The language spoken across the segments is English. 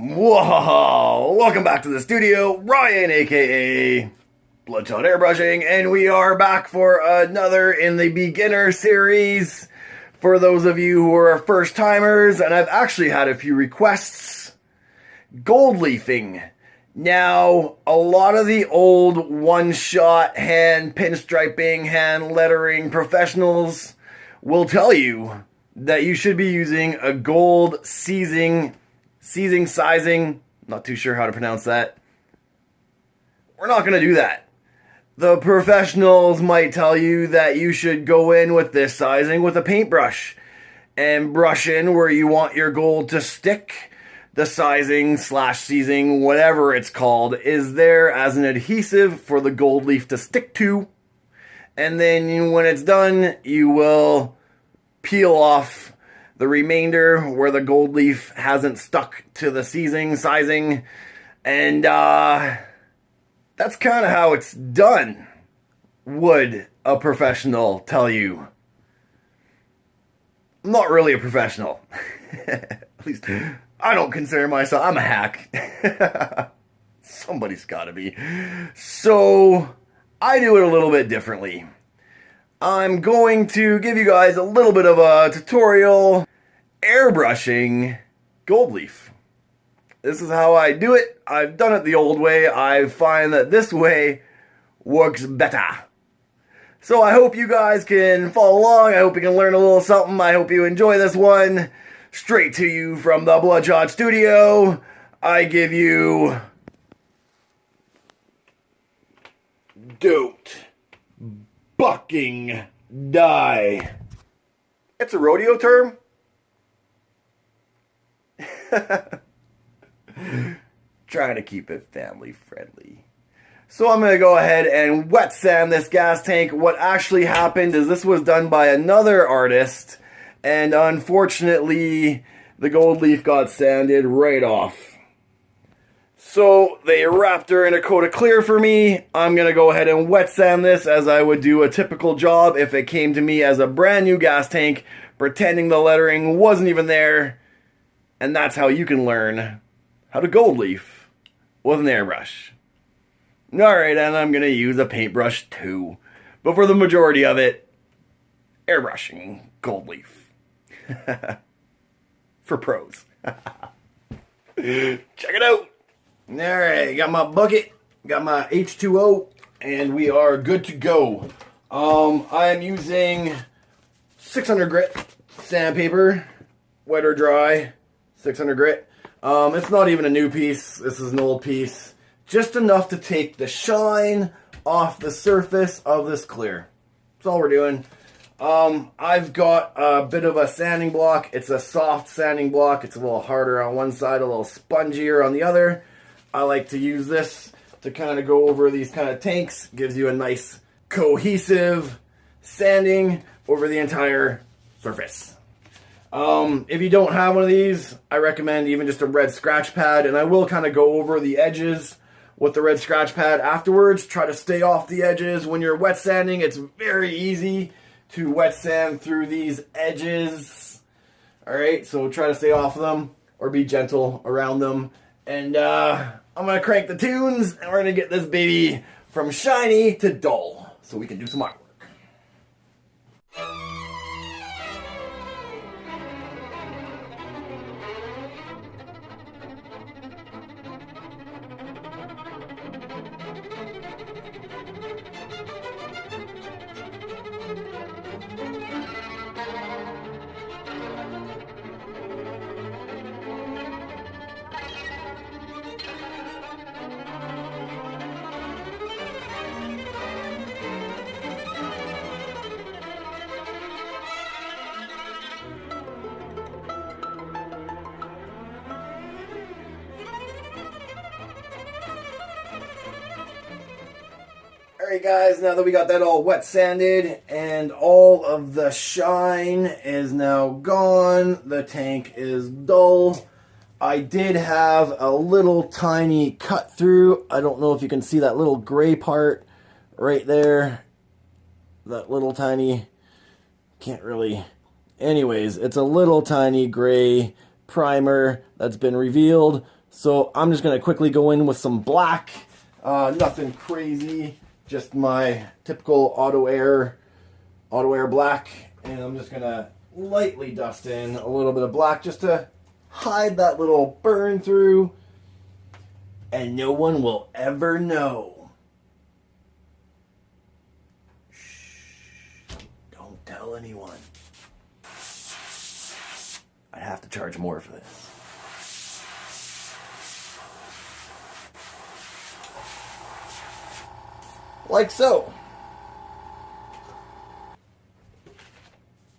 Whoa! Welcome back to the studio, Ryan A.K.A BloodShot Airbrushing, and we are back for another in the beginner series for those of you who are first timers, and I've actually had a few requests. Gold leafing. Now, a lot of the old one-shot hand pinstriping, hand lettering professionals will tell you that you should be using a gold sizing, not too sure how to pronounce that. We're not going to do that. The professionals might tell you that you should go in with this sizing with a paintbrush and brush in where you want your gold to stick. The sizing / seizing, whatever it's called, is there as an adhesive for the gold leaf to stick to. And then when it's done, you will peel off the remainder where the gold leaf hasn't stuck to the sizing, and that's kind of how it's done, would a professional tell you. I'm not really a professional. At least I don't consider myself. I'm a hack. Somebody's got to be. So I do it a little bit differently. I'm going to give you guys a little bit of a tutorial airbrushing gold leaf. This is how I do it. I've done it the old way. I find that this way works better. So I hope you guys can follow along. I hope you can learn a little something. I hope you enjoy this one. Straight to you from the BloodShot Studio, I give you don't bucking die. It's a rodeo term. Trying to keep it family friendly. So I'm going to go ahead and wet sand this gas tank. What actually happened is this was done by another artist, and unfortunately the gold leaf got sanded right off. So they wrapped her in a coat of clear for me. I'm going to go ahead and wet sand this as I would do a typical job if it came to me as a brand new gas tank, pretending the lettering wasn't even there. And that's how you can learn how to gold leaf with an airbrush. Alright, and I'm going to use a paintbrush too. But for the majority of it, airbrushing gold leaf. For pros. Check it out. Alright, got my bucket, got my H2O, and we are good to go. I am using 600 grit sandpaper, wet or dry, 600 grit. It's not even a new piece, this is an old piece. Just enough to take the shine off the surface of this clear. That's all we're doing. I've got a bit of a sanding block. It's a soft sanding block. It's a little harder on one side, a little spongier on the other. I like to use this to kind of go over these kind of tanks. Gives you a nice cohesive sanding over the entire surface. If you don't have one of these, I recommend even just a red scratch pad, and I will kind of go over the edges with the red scratch pad afterwards. Try to stay off the edges when you're wet sanding. It's very easy to wet sand through these edges. Alright, so try to stay off of them or be gentle around them. And I'm going to crank the tunes, and we're going to get this baby from shiny to dull so we can do some artwork. Alright guys, now that we got that all wet sanded and all of the shine is now gone, the tank is dull. I did have a little tiny cut through. I don't know if you can see that little gray part right there. That little tiny, can't really, anyways, it's a little tiny gray primer that's been revealed So I'm just going to quickly go in with some black. Nothing crazy, just my typical auto air black. And I'm just going to lightly dust in a little bit of black just to hide that little burn through. And no one will ever know. Shh. Don't tell anyone. I'd have to charge more for this. Like so.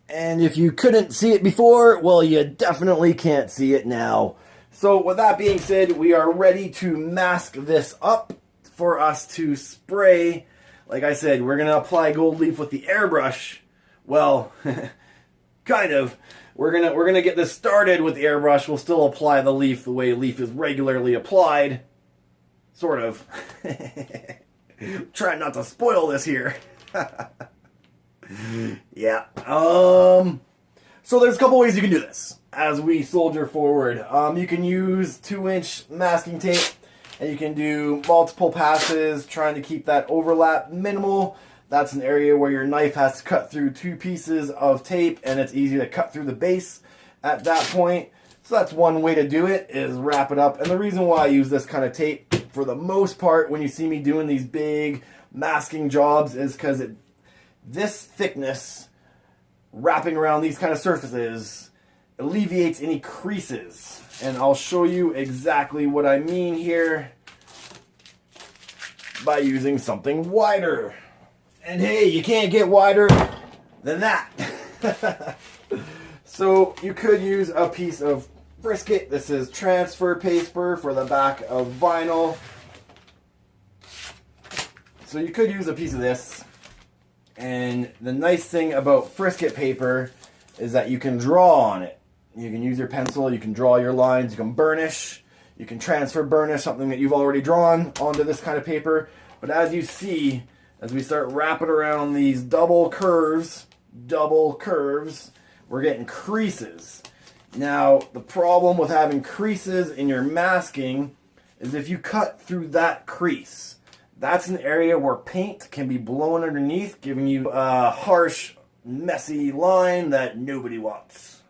And if you couldn't see it before, well, you definitely can't see it now. So with that being said, we are ready to mask this up for us to spray. Like I said, we're going to apply gold leaf with the airbrush. Well, kind of. We're gonna get this started with the airbrush. We'll still apply the leaf the way leaf is regularly applied. Sort of. Trying not to spoil this here. Yeah. So there's a couple ways you can do this as we soldier forward. You can use 2-inch masking tape, and you can do multiple passes, trying to keep that overlap minimal. That's an area where your knife has to cut through 2 pieces of tape, and it's easy to cut through the base at that point. So that's one way to do it, is wrap it up. And the reason why I use this kind of tape, for the most part, when you see me doing these big masking jobs, is because this thickness, wrapping around these kind of surfaces, alleviates any creases. And I'll show you exactly what I mean here by using something wider. And hey, you can't get wider than that. So you could use a piece of brisket. This is transfer paper for the back of vinyl. So you could use a piece of this. And the nice thing about brisket paper is that you can draw on it. You can use your pencil, you can draw your lines, you can burnish, you can transfer burnish, something that you've already drawn onto this kind of paper. But as you see, as we start wrapping around these double curves, we're getting creases. Now, the problem with having creases in your masking is if you cut through that crease, that's an area where paint can be blown underneath, giving you a harsh, messy line that nobody wants.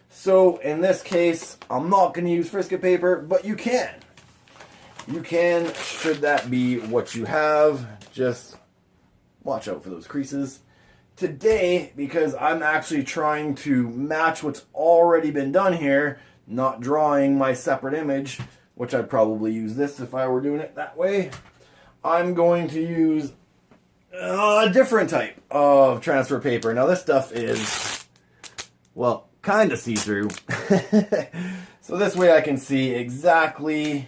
So, in this case, I'm not going to use brisket paper, but you can. You can, should that be what you have. Just watch out for those creases. Today, because I'm actually trying to match what's already been done here, not drawing my separate image, which I'd probably use this if I were doing it that way, I'm going to use a different type of transfer paper. Now this stuff is, well, kind of see-through. So this way I can see exactly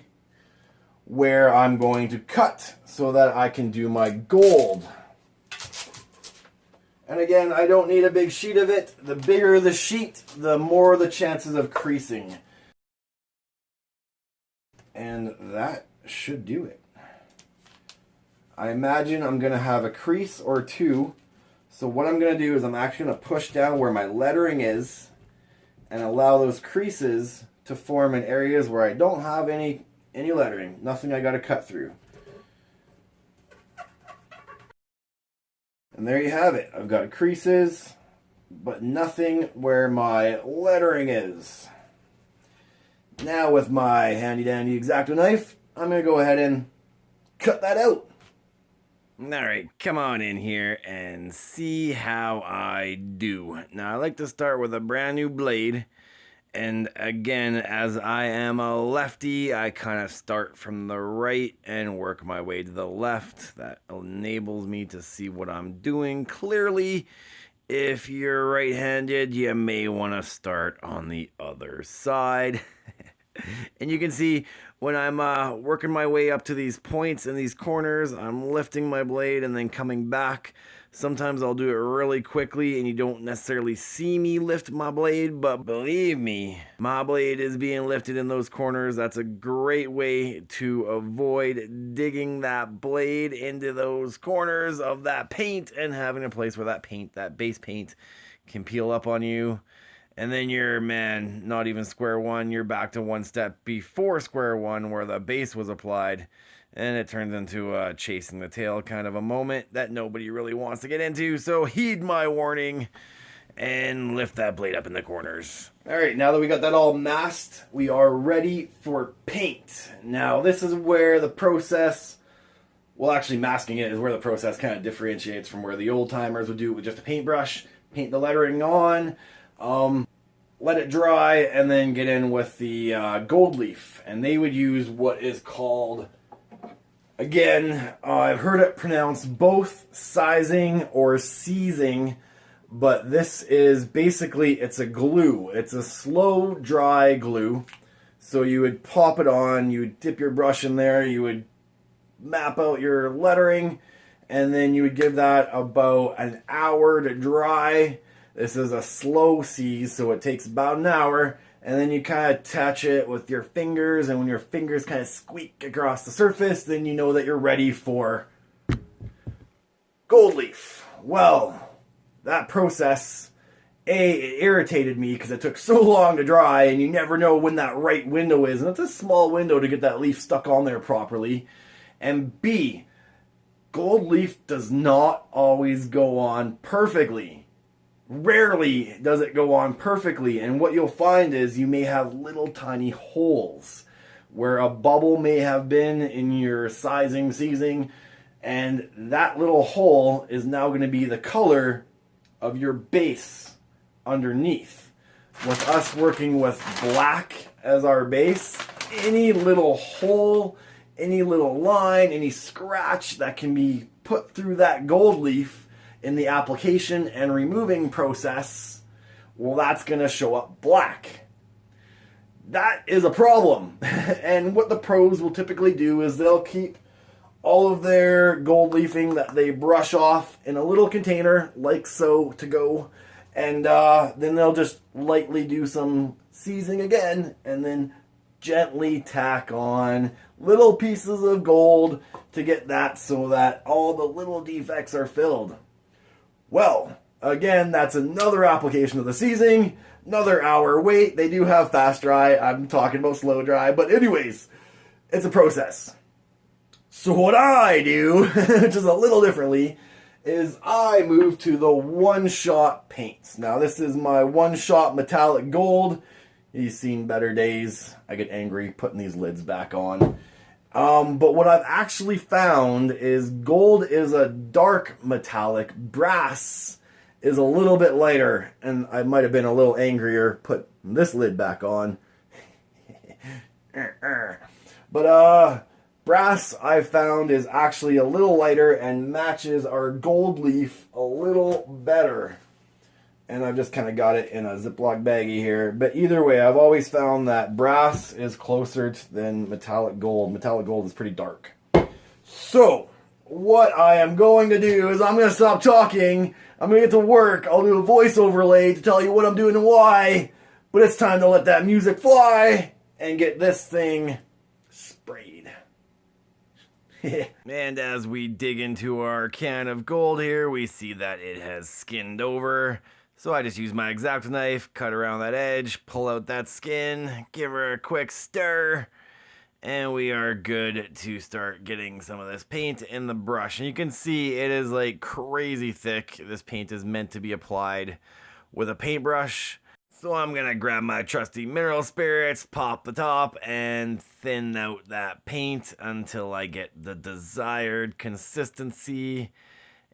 where I'm going to cut so that I can do my gold. And again, I don't need a big sheet of it. The bigger the sheet, the more the chances of creasing. And that should do it. I imagine I'm going to have a crease or two. So what I'm going to do is I'm actually going to push down where my lettering is and allow those creases to form in areas where I don't have any lettering. Nothing I got to cut through. And there you have it. I've got creases, but nothing where my lettering is. Now with my handy dandy Xacto knife, I'm going to go ahead and cut that out. Alright, come on in here and see how I do. Now I like to start with a brand new blade. And again, as I am a lefty, I kind of start from the right and work my way to the left. That enables me to see what I'm doing clearly. If you're right-handed, you may want to start on the other side. And you can see when I'm working my way up to these points and these corners, I'm lifting my blade and then coming back. Sometimes I'll do it really quickly and you don't necessarily see me lift my blade, but believe me, my blade is being lifted in those corners. That's a great way to avoid digging that blade into those corners of that paint and having a place where that paint, that base paint, can peel up on you. And then you're, man, not even square one. You're back to one step before square one where the base was applied. And it turns into a chasing the tail kind of a moment that nobody really wants to get into. So heed my warning and lift that blade up in the corners. All right, now that we got that all masked, we are ready for paint. Now, this is where the process, well, actually masking it is where the process kind of differentiates from where the old timers would do it with just a paintbrush, paint the lettering on, let it dry, and then get in with the gold leaf. And they would use what is called, again, I've heard it pronounced both sizing or seizing, but this is basically, it's a glue. It's a slow dry glue. So you would pop it on, you would dip your brush in there, you would map out your lettering, and then you would give that about an hour to dry. This is a slow seize, so it takes about an hour, and then you kind of touch it with your fingers, and when your fingers kind of squeak across the surface, then you know that you're ready for gold leaf. Well, that process, it irritated me because it took so long to dry, and you never know when that right window is, and it's a small window to get that leaf stuck on there properly. And B, gold leaf does not always go on perfectly. Rarely does it go on perfectly, and what you'll find is you may have little tiny holes where a bubble may have been in your sizing, seizing, and that little hole is now going to be the color of your base underneath. With us working with black as our base, any little hole, any little line, any scratch that can be put through that gold leaf in the application and removing process, well, that's going to show up black. That is a problem. And what the pros will typically do is they'll keep all of their gold leafing that they brush off in a little container, like so, to go. And then they'll just lightly do some seizing again, and then gently tack on little pieces of gold to get that so that all the little defects are filled. Well, again, that's another application of the seizing, another hour wait. They do have fast dry. I'm talking about slow dry. But anyways, it's a process. So what I do, which is a little differently, is I move to the one-shot paints. Now, this is my one-shot metallic gold. You've seen better days. I get angry putting these lids back on. But what I've actually found is gold is a dark metallic. Brass is a little bit lighter. And I might have been a little angrier putting this lid back on. But brass, I found, is actually a little lighter and matches our gold leaf a little better. And I've just kind of got it in a Ziploc baggie here. But either way, I've always found that brass is closer than metallic gold. Metallic gold is pretty dark. So, what I am going to do is I'm going to stop talking. I'm going to get to work. I'll do a voice overlay to tell you what I'm doing and why. But it's time to let that music fly and get this thing sprayed. And as we dig into our can of gold here, we see that it has skinned over. So I just use my Xacto knife, cut around that edge, pull out that skin, give her a quick stir, and we are good to start getting some of this paint in the brush. And you can see it is like crazy thick. This paint is meant to be applied with a paintbrush. So I'm gonna grab my trusty mineral spirits, pop the top, and thin out that paint until I get the desired consistency.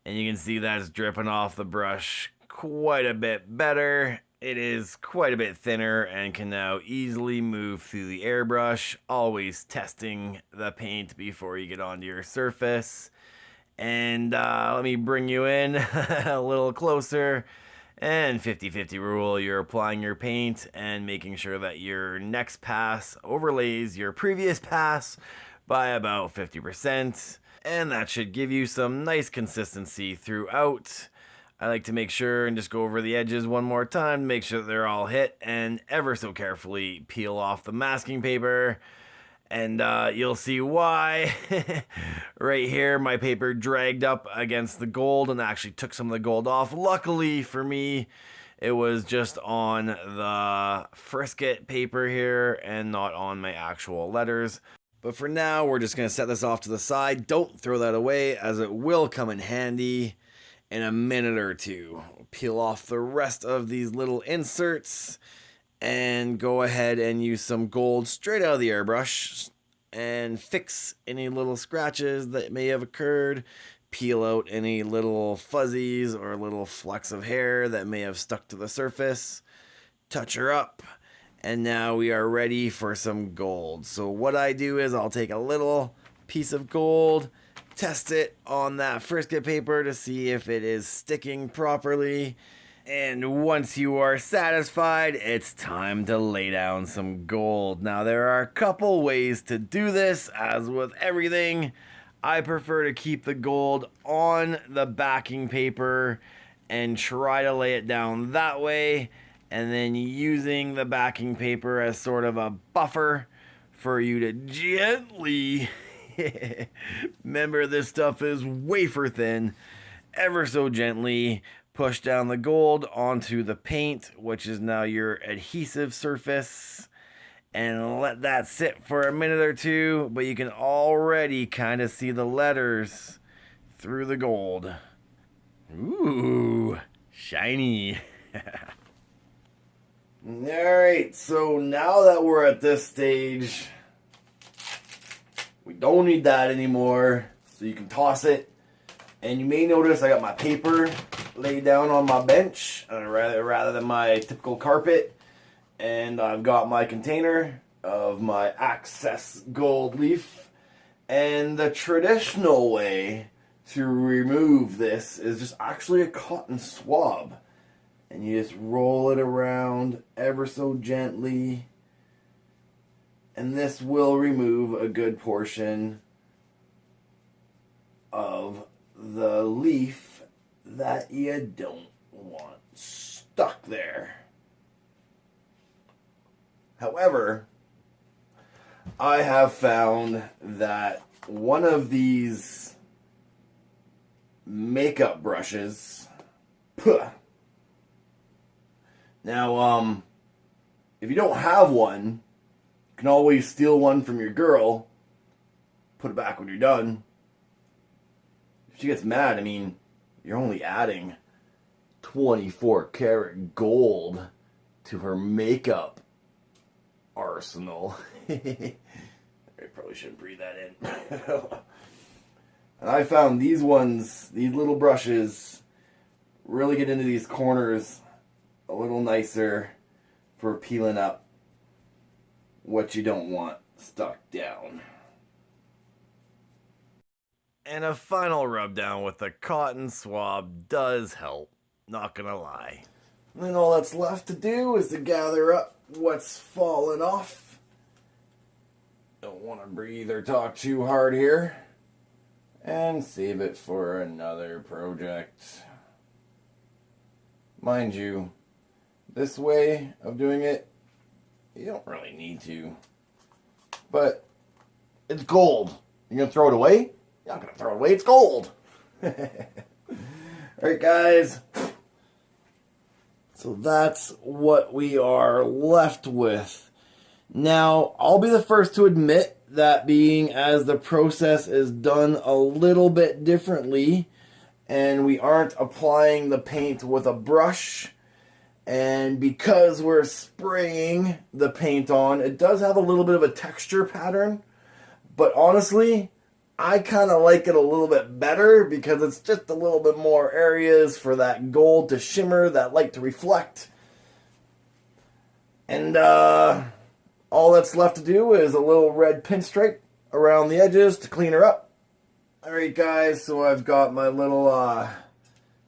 And you can see that's dripping off the brush quite a bit better. It is quite a bit thinner and can now easily move through the airbrush, always testing the paint before you get onto your surface. And let me bring you in a little closer. And 50-50 rule, you're applying your paint and making sure that your next pass overlays your previous pass by about 50%. And that should give you some nice consistency throughout. I like to make sure and just go over the edges one more time to make sure that they're all hit, and ever so carefully peel off the masking paper. And you'll see why. Right here, my paper dragged up against the gold and actually took some of the gold off. Luckily for me, It was just on the frisket paper here and not on my actual letters. But for now, we're just going to set this off to the side. Don't throw that away, as it will come in handy in a minute or two. Peel off the rest of these little inserts and go ahead and use some gold straight out of the airbrush and fix any little scratches that may have occurred. Peel out any little fuzzies or little flecks of hair that may have stuck to the surface. Touch her up. And now we are ready for some gold. So what I do is I'll take a little piece of gold, test it on that frisket paper to see if it is sticking properly. And once you are satisfied, it's time to lay down some gold. Now there are a couple ways to do this. As with everything, I prefer to keep the gold on the backing paper and try to lay it down that way. And then using the backing paper as sort of a buffer for you to gently, remember this stuff is wafer thin, ever so gently push down the gold onto the paint, which is now your adhesive surface, and let that sit for a minute or two. But you can already kind of see the letters through the gold. Ooh, shiny. Alright, so now that we're at this stage, we don't need that anymore, so you can toss it. And you may notice I got my paper laid down on my bench rather than my typical carpet. And I've got my container of my Access gold leaf. And the traditional way to remove this is just actually a cotton swab. And you just roll it around ever so gently. And this will remove a good portion of the leaf that you don't want stuck there. However, I have found that one of these makeup brushes, now, if you don't have one, you can always steal one from your girl, put it back when you're done. If she gets mad, I mean, you're only adding 24 karat gold to her makeup arsenal. I probably shouldn't breathe that in. And I found these ones, these little brushes, really get into these corners a little nicer for peeling up what you don't want stuck down. And a final rub down with the cotton swab does help, not gonna lie. And then all that's left to do is to gather up what's fallen off. Don't want to breathe or talk too hard here. And save it for another project. Mind you, this way of doing it, you don't really need to. But it's gold. You're going to throw it away? You're not going to throw it away. It's gold. Alright, guys. So that's what we are left with. Now, I'll be the first to admit that being as the process is done a little bit differently, and we aren't applying the paint with a brush, and because we're spraying the paint on, it does have a little bit of a texture pattern, but honestly, I kind of like it a little bit better because it's just a little bit more areas for that gold to shimmer, that light to reflect. And all that's left to do is a little red pinstripe around the edges to clean her up. Alright guys, so I've got my little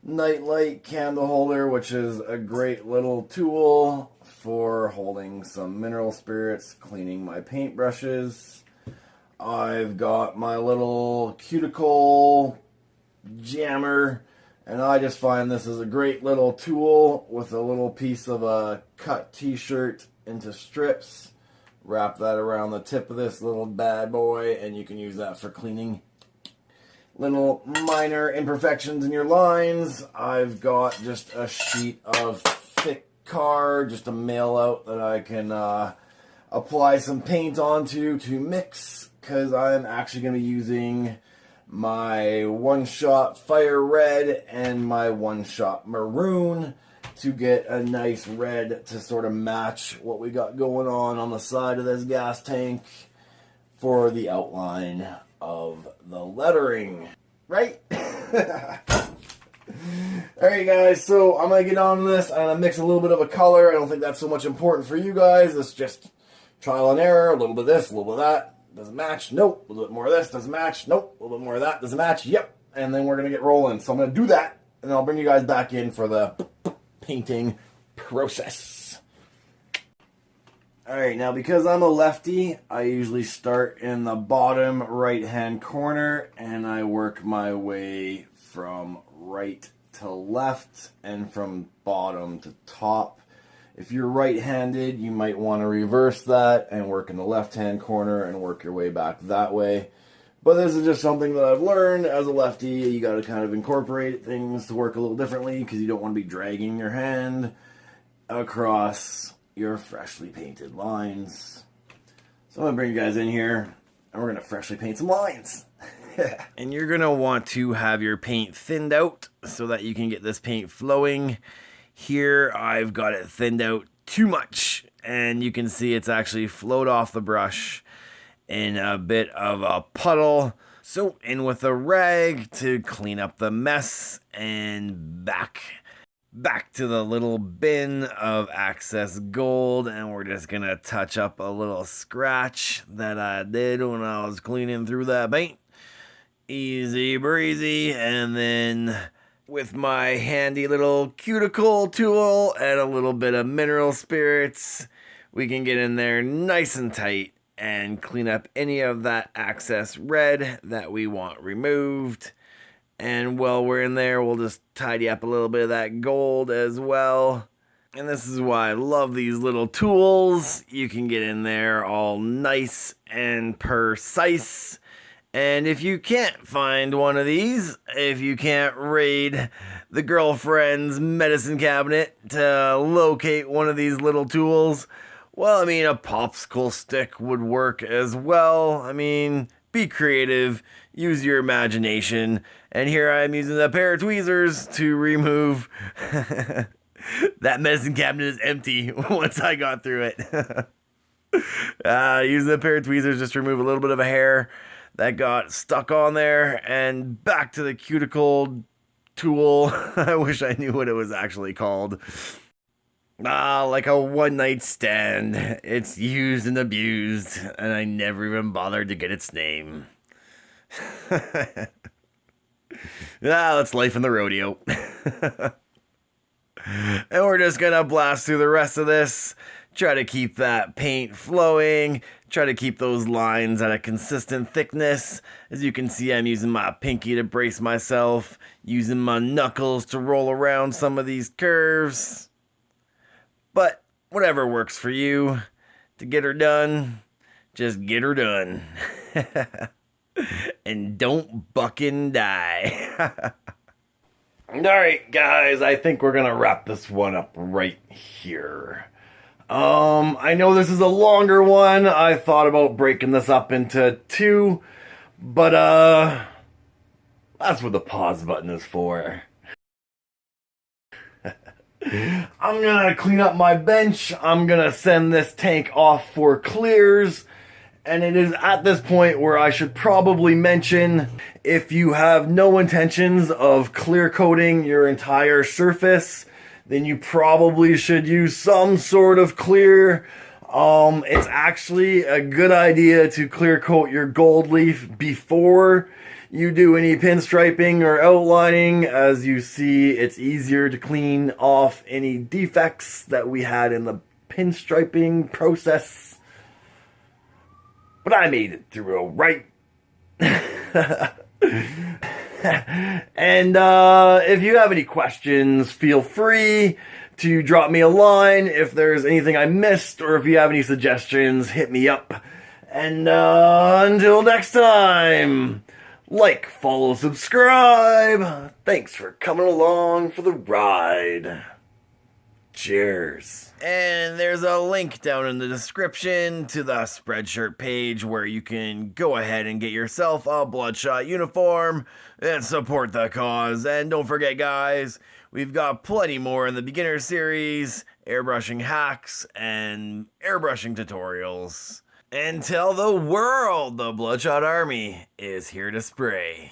nightlight candle holder, which is a great little tool for holding some mineral spirits, cleaning my paintbrushes. I've got my little cuticle jammer, and I just find this is a great little tool with a little piece of a cut t-shirt into strips. Wrap that around the tip of this little bad boy, and you can use that for cleaning little minor imperfections in your lines. I've got just a sheet of car, just a mail out that I can apply some paint onto to mix, because I'm actually going to be using my one-shot fire red and my one-shot maroon to get a nice red to sort of match what we got going on the side of this gas tank for the outline of the lettering, right? Alright guys, so I'm going to get on this. I'm going to mix a little bit of a color. I don't think that's so much important for you guys. It's just trial and error, a little bit of this, a little bit of that. Doesn't match, nope. A little bit more of this, doesn't match, nope. A little bit more of that, doesn't match, yep. And then we're going to get rolling. So I'm going to do that, and I'll bring you guys back in for the painting process. Alright, now because I'm a lefty, I usually start in the bottom right-hand corner, and I work my way from right to left and from bottom to top. If you're right-handed, you might want to reverse that and work in the left-hand corner and work your way back that way. But this is just something that I've learned as a lefty. You got to kind of incorporate things to work a little differently, because you don't want to be dragging your hand across your freshly painted lines. So I'm going to bring you guys in here, and we're going to freshly paint some lines. And you're going to want to have your paint thinned out so that you can get this paint flowing. Here I've got it thinned out too much, and you can see it's actually flowed off the brush in a bit of a puddle. So in with a rag to clean up the mess, and back to the little bin of excess gold, and we're just gonna touch up a little scratch that I did when I was cleaning through that paint. Easy breezy. And then with my handy little cuticle tool and a little bit of mineral spirits, we can get in there nice and tight and clean up any of that excess red that we want removed. And while we're in there, we'll just tidy up a little bit of that gold as well. And this is why I love these little tools. You can get in there all nice and precise. And if you can't find one of these, if you can't raid the girlfriend's medicine cabinet to locate one of these little tools, well, I mean, a popsicle stick would work as well. I mean, be creative, use your imagination. And here I'm using a pair of tweezers to remove that medicine cabinet is empty once I got through it. Using a pair of tweezers just to remove a little bit of a hair that got stuck on there, and back to the cuticle tool. I wish I knew what it was actually called. Like a one-night stand. It's used and abused, and I never even bothered to get its name. That's life in the rodeo. And we're just gonna blast through the rest of this. Try to keep that paint flowing. Try to keep those lines at a consistent thickness. As you can see, I'm using my pinky to brace myself, using my knuckles to roll around some of these curves. But whatever works for you to get her done, just get her done. And don't bucking die. Alright guys, I think we're gonna wrap this one up right here. I know this is a longer one. I thought about breaking this up into two, but that's what the pause button is for. I'm gonna clean up my bench. I'm gonna send this tank off for clears. And it is at this point where I should probably mention, if you have no intentions of clear coating your entire surface, then you probably should use some sort of clear. It's actually a good idea to clear coat your gold leaf before you do any pinstriping or outlining. As you see, it's easier to clean off any defects that we had in the pinstriping process. But I made it through all right. And if you have any questions, feel free to drop me a line. If there's anything I missed, or if you have any suggestions, hit me up. And until next time, like, follow, subscribe. Thanks for coming along for the ride. Cheers. And there's a link down in the description to the Spreadshirt page where you can go ahead and get yourself a BloodShot uniform and support the cause. And don't forget, guys, we've got plenty more in the beginner series, airbrushing hacks, and airbrushing tutorials. And tell the world the BloodShot Army is here to spray.